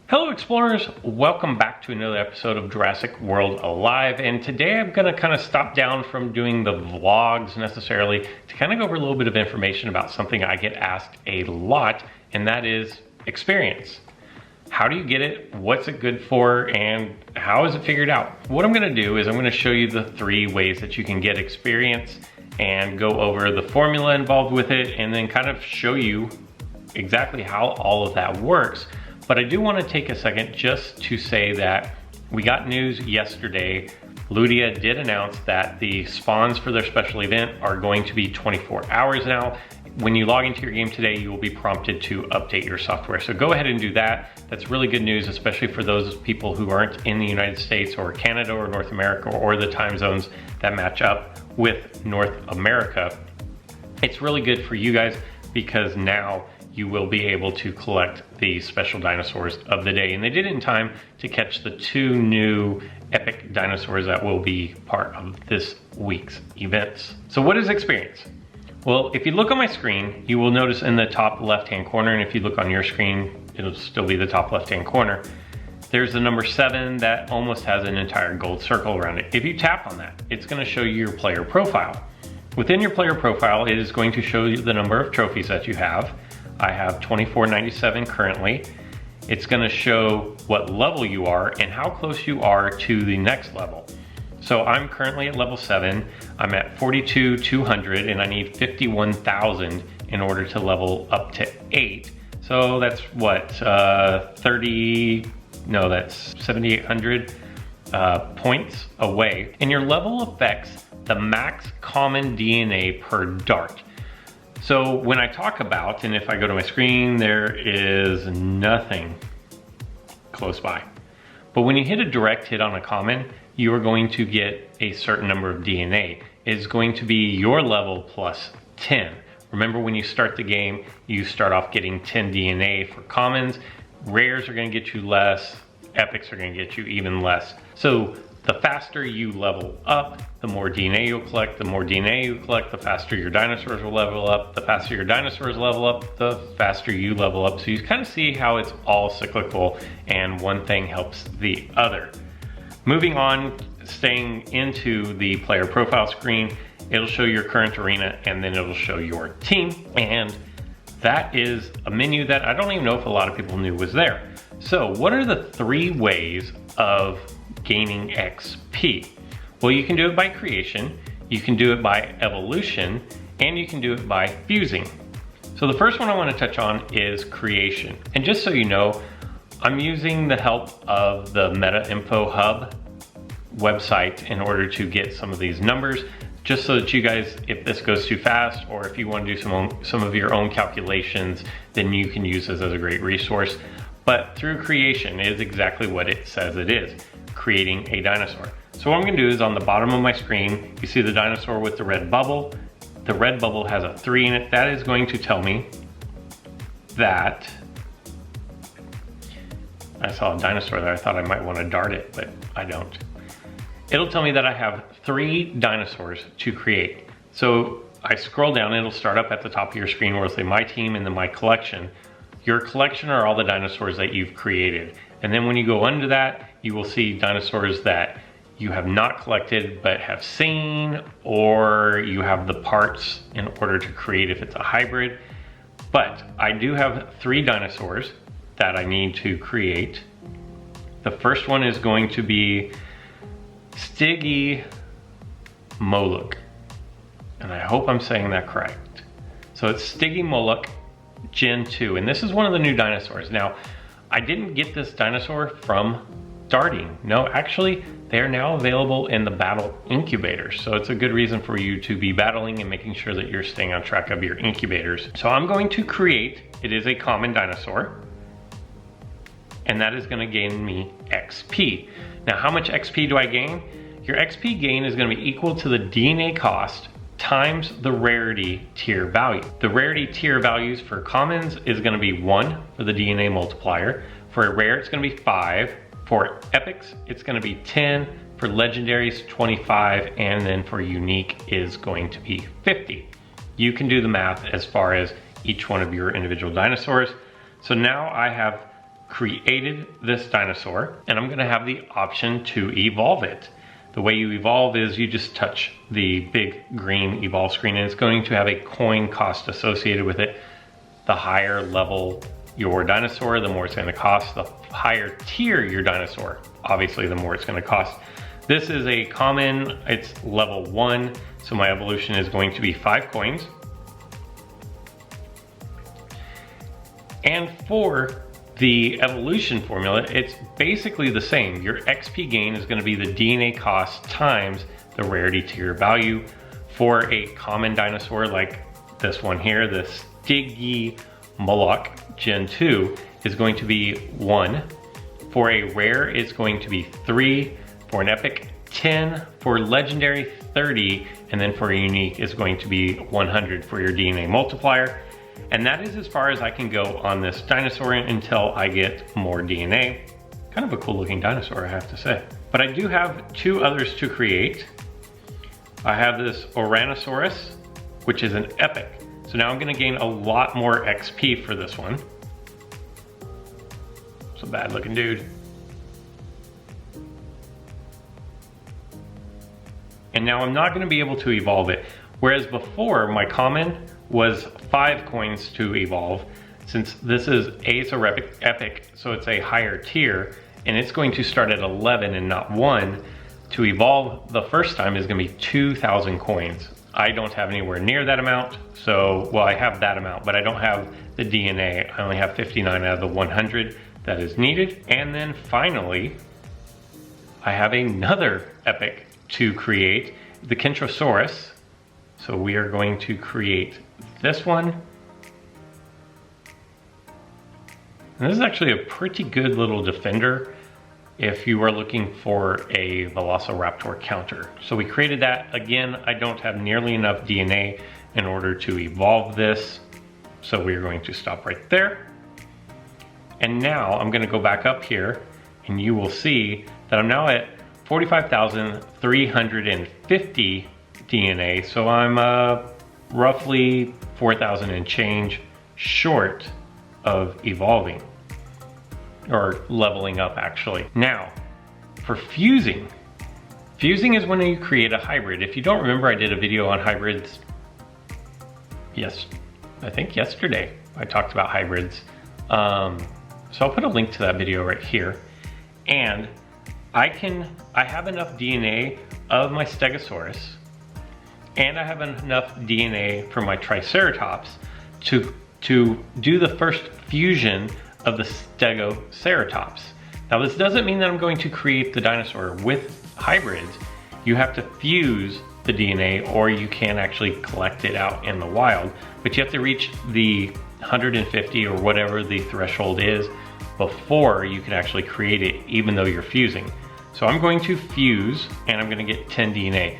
Hello explorers, welcome back to another episode of Jurassic World Alive, and today I'm going to kind of stop down from doing the vlogs necessarily to kind of go over a little bit of information about something I get asked a lot, and that is experience. How do you get it, what's it good for, and how is it figured out? What I'm going to do is I'm going to show you the 3 ways that you can get experience and go over the formula involved with it, and then kind of show you exactly how all of that works. But I do want to take a second just to say that we got news yesterday. Ludia did announce that the spawns for their special event are going to be 24 hours now. When you log into your game today, you will be prompted to update your software. So go ahead and do that. That's really good news, especially for those people who aren't in the United States or Canada or North America or the time zones that match up with North America. It's really good for you guys because now you will be able to collect the special dinosaurs of the day. And they did it in time to catch the 2 new epic dinosaurs that will be part of this week's events. So what is experience? Well, if you look on my screen, you will notice in the top left-hand corner, and if you look on your screen, it'll still be the top left-hand corner, there's the number 7 that almost has an entire gold circle around it. If you tap on that, it's gonna show you your player profile. Within your player profile, it is going to show you the number of trophies that you have. I have 2497 currently. It's gonna show what level you are and how close you are to the next level. So I'm currently at level 7. I'm at 42,200 and I need 51,000 in order to level up to 8. So that's what, that's 7,800 points away. And your level affects the max common DNA per dart. So when I talk about, and if I go to my screen, there is nothing close by. But when you hit a direct hit on a common, you are going to get a certain number of DNA. It's going to be your level plus 10. Remember, when you start the game, you start off getting 10 DNA for commons. Rares are gonna get you less, epics are gonna get you even less. So the faster you level up, the more DNA you'll collect. The more DNA you collect, the faster your dinosaurs will level up. The faster your dinosaurs level up, the faster you level up. So you kind of see how it's all cyclical and one thing helps the other. Moving on, staying into the player profile screen, it'll show your current arena and then it'll show your team. And that is a menu that I don't even know if a lot of people knew was there. So what are the 3 ways of gaining XP? Well, you can do it by creation, you can do it by evolution, and you can do it by fusing. So the first one I want to touch on is creation. And just so you know, I'm using the help of the Meta Info Hub website in order to get some of these numbers, just so that you guys, if this goes too fast or if you want to do some of your own calculations, then you can use this as a great resource. But through creation is exactly what it says it is, creating a dinosaur. So what I'm gonna do is on the bottom of my screen, you see the dinosaur with the red bubble. The red bubble has a 3 in it. That is going to tell me that, I saw a dinosaur there. I thought I might want to dart it, but I don't. It'll tell me that I have 3 dinosaurs to create. So I scroll down, it'll start up at the top of your screen where it'll say my team and then my collection. Your collection are all the dinosaurs that you've created. And then when you go under that, you will see dinosaurs that you have not collected but have seen, or you have the parts in order to create if it's a hybrid. But I do have 3 dinosaurs that I need to create. The first one is going to be Stiggy Moloch, and I hope I'm saying that correct. So it's Stiggy Moloch Gen 2, and this is one of the new dinosaurs. Now, I didn't get this dinosaur from darting. No, actually, they're now available in the battle incubators. So it's a good reason for you to be battling and making sure that you're staying on track of your incubators. So I'm going to create, it is a common dinosaur, and that is gonna gain me XP. Now, how much XP do I gain? Your XP gain is gonna be equal to the DNA cost times the rarity tier value. The rarity tier values for commons is gonna be 1 for the DNA multiplier. For a rare, it's gonna be 5. For epics, it's gonna be 10. For legendaries, 25. And then for unique is going to be 50. You can do the math as far as each one of your individual dinosaurs. So now I have created this dinosaur, and I'm gonna have the option to evolve it. The way you evolve is you just touch the big green evolve screen, and it's going to have a coin cost associated with it. The higher level your dinosaur, the more it's gonna cost. The higher tier your dinosaur, obviously the more it's gonna cost. This is a common, it's level 1, so my evolution is going to be 5 coins. And for the evolution formula, it's basically the same. Your XP gain is going to be the DNA cost times the rarity tier value. For a common dinosaur like this one here, the Stiggy Moloch Gen 2 is going to be 1. For a rare, it's going to be 3. For an epic, 10. For legendary, 30. And then for a unique, is going to be 100 for your DNA multiplier. And that is as far as I can go on this dinosaur until I get more DNA. Kind of a cool looking dinosaur, I have to say. But I do have 2 others to create. I have this Oranosaurus, which is an epic. So now I'm gonna gain a lot more XP for this one. It's a bad looking dude. And now I'm not gonna be able to evolve it. Whereas before, my common was 5 coins to evolve. Since this is epic, so it's a higher tier, and it's going to start at 11 and not 1. To evolve the first time is gonna be 2,000 coins. I don't have anywhere near that amount, so, well, I have that amount, but I don't have the DNA. I only have 59 out of the 100 that is needed. And then finally, I have another epic to create, the Kentrosaurus. So we are going to create this one. And this is actually a pretty good little defender if you are looking for a Velociraptor counter. So we created that. Again, I don't have nearly enough DNA in order to evolve this. So we're going to stop right there. And now I'm gonna go back up here and you will see that I'm now at 45,350 DNA. So I'm roughly 4,000 and change short of evolving, or leveling up actually. Now, for fusing. Fusing is when you create a hybrid. If you don't remember, I did a video on hybrids. Yes, I think yesterday I talked about hybrids. So I'll put a link to that video right here. And I have enough DNA of my Stegosaurus, and I have enough DNA from my Triceratops to do the first fusion of the Stegoceratops. Now this doesn't mean that I'm going to create the dinosaur with hybrids. You have to fuse the DNA, or you can actually collect it out in the wild, but you have to reach the 150 or whatever the threshold is before you can actually create it, even though you're fusing. So I'm going to fuse and I'm gonna get 10 DNA.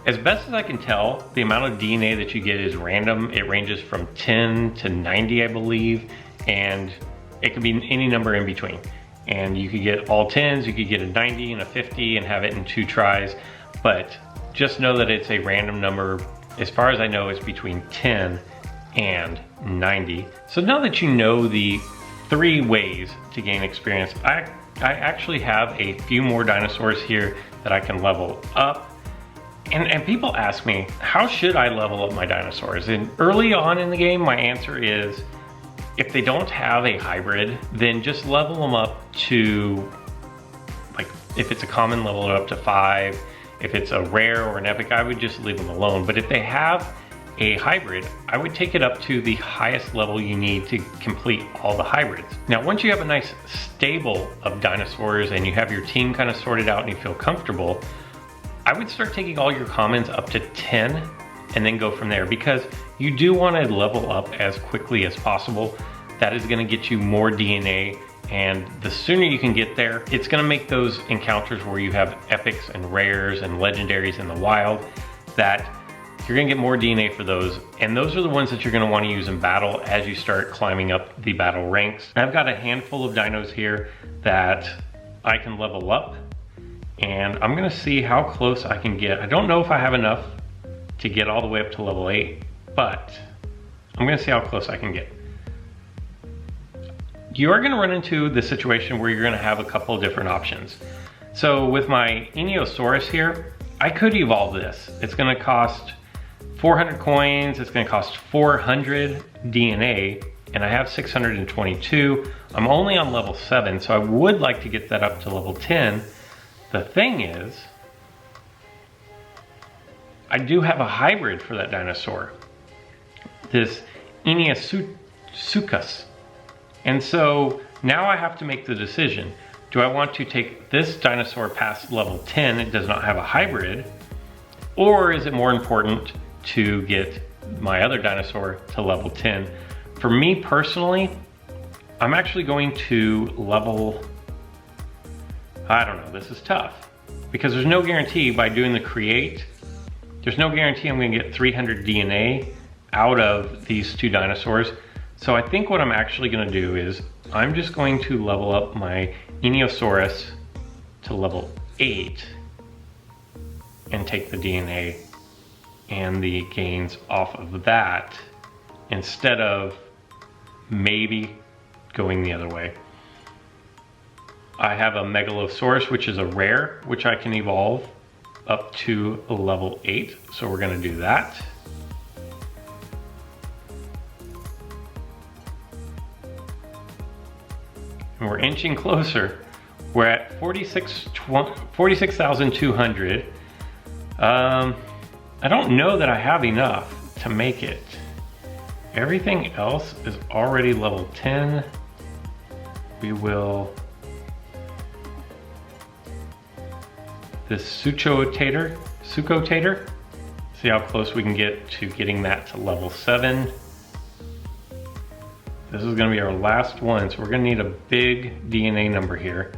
As best as I can tell, the amount of DNA that you get is random. It ranges from 10 to 90, I believe, and it could be any number in between. And you could get all 10s, you could get a 90 and a 50 and have it in 2 tries, but just know that it's a random number. As far as I know, it's between 10 and 90. So now that you know the 3 ways to gain experience, I actually have a few more dinosaurs here that I can level up. And people ask me, how should I level up my dinosaurs? And early on in the game, my answer is, if they don't have a hybrid, then just level them up to, like, if it's a common, level it up to 5. If it's a rare or an epic, I would just leave them alone. But if they have a hybrid, I would take it up to the highest level you need to complete all the hybrids. Now, once you have a nice stable of dinosaurs and you have your team kind of sorted out and you feel comfortable, I would start taking all your commons up to 10 and then go from there, because you do want to level up as quickly as possible. That is going to get you more DNA, and the sooner you can get there, it's going to make those encounters where you have epics and rares and legendaries in the wild, that you're going to get more DNA for those, and those are the ones that you're going to want to use in battle as you start climbing up the battle ranks. I've got a handful of dinos here that I can level up, and I'm going to see how close I can get. I don't know if I have enough to get all the way up to level 8, but I'm going to see how close I can get. you are going to run into the situation where you're going to have a couple of different options. So with my Inosaurus here, I could evolve this. It's going to cost 400 coins, it's going to cost 400 DNA, and I have 622. I'm only on level 7, so I would like to get that up to level 10. The thing is, I do have a hybrid for that dinosaur, this Inosuchus. And so now I have to make the decision. Do I want to take this dinosaur past level 10, it does not have a hybrid, or is it more important to get my other dinosaur to level 10? For me personally, I'm actually going to level, I don't know, this is tough. Because there's no guarantee by doing the create, there's no guarantee I'm gonna get 300 DNA out of these two dinosaurs. So I think what I'm actually gonna do is, I'm just going to level up my Inosaurus to level 8 and take the DNA and the gains off of that instead of maybe going the other way. I have a Megalosaurus, which is a rare, which I can evolve up to a level 8. So we're gonna do that. And we're inching closer. We're at 46,200. I don't know that I have enough to make it. Everything else is already level 10. We will, this Suchotator, see how close we can get to getting that to level 7. This is gonna be our last one, so we're gonna need a big DNA number here.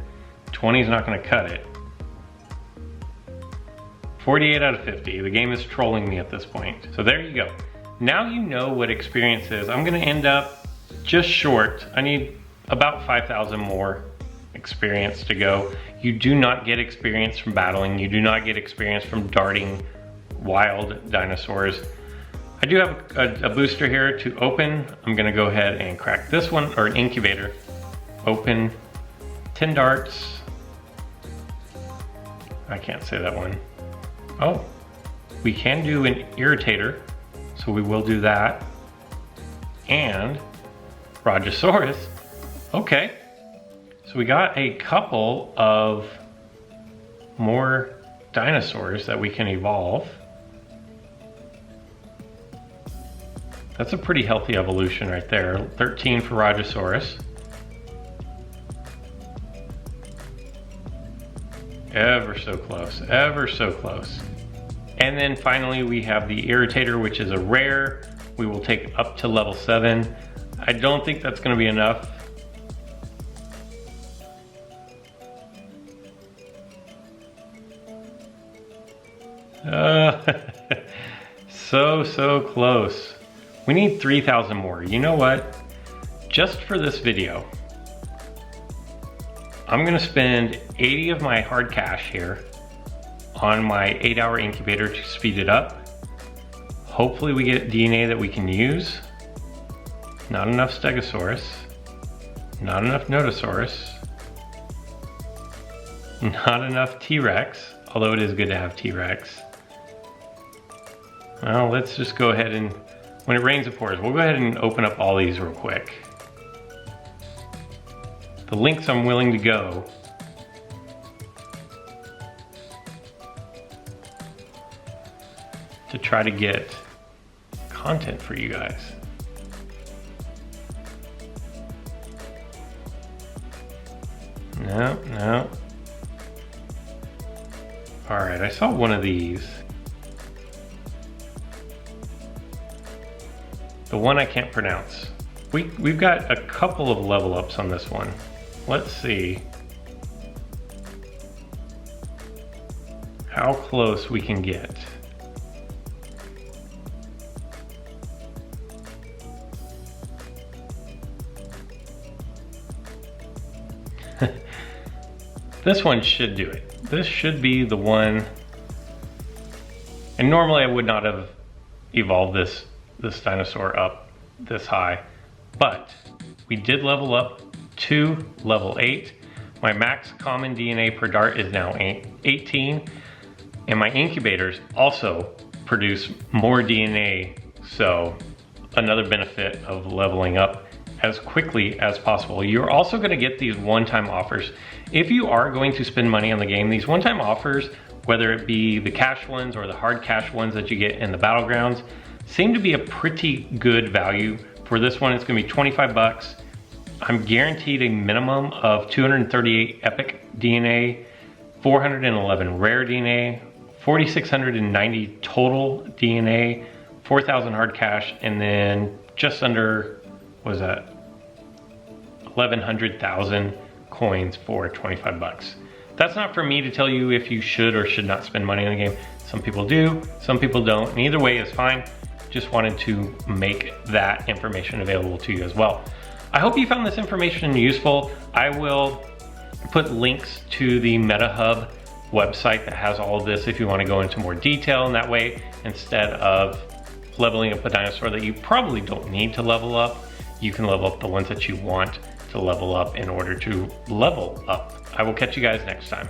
20 is not gonna cut it. 48 out of 50. The game is trolling me at this point. So there you go. Now you know what experience is. I'm gonna end up just short. I need about 5,000 more experience to go. You do not get experience from battling. You do not get experience from darting wild dinosaurs. I do have a booster here to open. I'm gonna go ahead and crack this one, or an incubator. Open 10 darts. I can't say that one. Oh, we can do an irritator, so we will do that. And Brontosaurus. Okay, so we got a couple of more dinosaurs that we can evolve. That's a pretty healthy evolution right there. 13 for Brontosaurus. Ever so close, ever so close. And then finally we have the Irritator, which is a rare. We will take up to level 7. I don't think that's gonna be enough. So close. We need 3,000 more. You know what? Just for this video, I'm gonna spend 80 of my hard cash here on my 8-hour incubator to speed it up. Hopefully we get DNA that we can use. Not enough Stegosaurus. Not enough Notosaurus. Not enough T-Rex, although it is good to have T-Rex. Well, let's just go ahead and, when it rains it pours, we'll go ahead and open up all these real quick. The lengths I'm willing to go to try to get content for you guys. No. All right, I saw one of these. The one I can't pronounce. We've got a couple of level ups on this one. Let's see how close we can get. This one should do it. This should be the one. And normally I would not have evolved this dinosaur up this high, but we did level up 2, level 8. My max common DNA per dart is now 18. And my incubators also produce more DNA. So another benefit of leveling up as quickly as possible. You're also gonna get these one-time offers. If you are going to spend money on the game, these one-time offers, whether it be the cash ones or the hard cash ones that you get in the battlegrounds, seem to be a pretty good value. For this one, it's gonna be 25 bucks. I'm guaranteed a minimum of 238 epic DNA, 411 rare DNA, 4,690 total DNA, 4,000 hard cash, and then just under, what is that? 1,100,000 coins for 25 bucks. That's not for me to tell you if you should or should not spend money on the game. Some people do, some people don't, and either way is fine. Just wanted to make that information available to you as well. I hope you found this information useful. I will put links to the MetaHub website that has all of this if you want to go into more detail, and that way, instead of leveling up a dinosaur that you probably don't need to level up, you can level up the ones that you want to level up in order to level up. I will catch you guys next time.